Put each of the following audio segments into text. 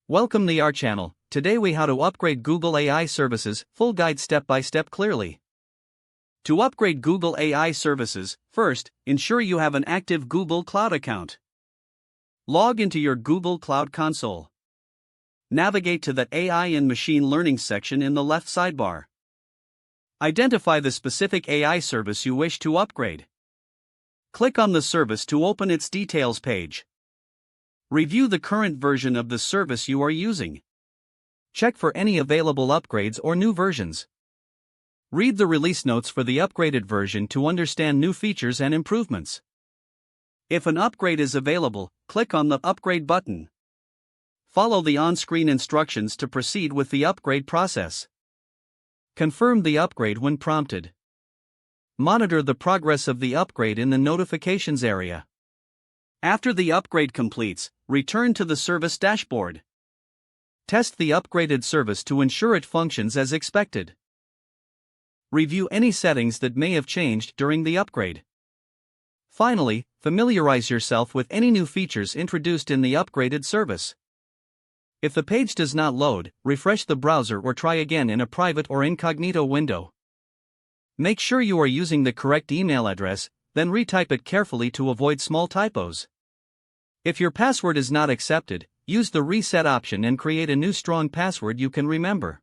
Welcome to our channel. Today we how to upgrade Google AI services, full guide step by step clearly. To upgrade Google AI services, first, ensure you have an active Google Cloud account. Log into your Google Cloud console. Navigate to the AI and Machine Learning section in the left sidebar. Identify the specific AI service you wish to upgrade. Click on the service to open its details page. Review the current version of the service you are using. Check for any available upgrades or new versions. Read the release notes for the upgraded version to understand new features and improvements. If an upgrade is available, click on the Upgrade button. Follow the on-screen instructions to proceed with the upgrade process. Confirm the upgrade when prompted. Monitor the progress of the upgrade in the notifications area. After the upgrade completes, return to the service dashboard. Test the upgraded service to ensure it functions as expected. Review any settings that may have changed during the upgrade. Finally, familiarize yourself with any new features introduced in the upgraded service. If the page does not load, refresh the browser or try again in a private or incognito window. Make sure you are using the correct email address, then retype it carefully to avoid small typos. If your password is not accepted, use the reset option and create a new strong password you can remember.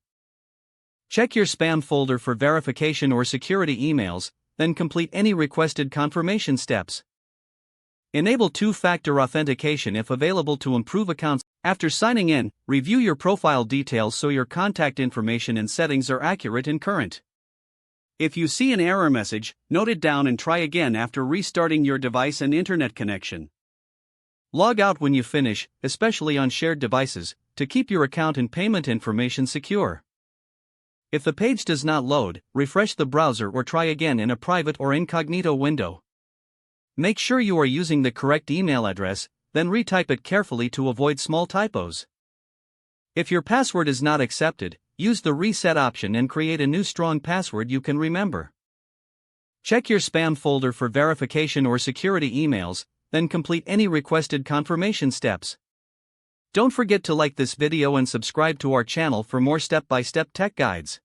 Check your spam folder for verification or security emails, then complete any requested confirmation steps. Enable two-factor authentication if available to improve accounts. After signing in, review your profile details so your contact information and settings are accurate and current. If you see an error message, note it down and try again after restarting your device and internet connection. Log out when you finish, especially on shared devices, to keep your account and payment information secure. If the page does not load, refresh the browser or try again in a private or incognito window. Make sure you are using the correct email address, then retype it carefully to avoid small typos. If your password is not accepted, use the reset option and create a new strong password you can remember. Check your spam folder for verification or security emails, then complete any requested confirmation steps. Don't forget to like this video and subscribe to our channel for more step-by-step tech guides.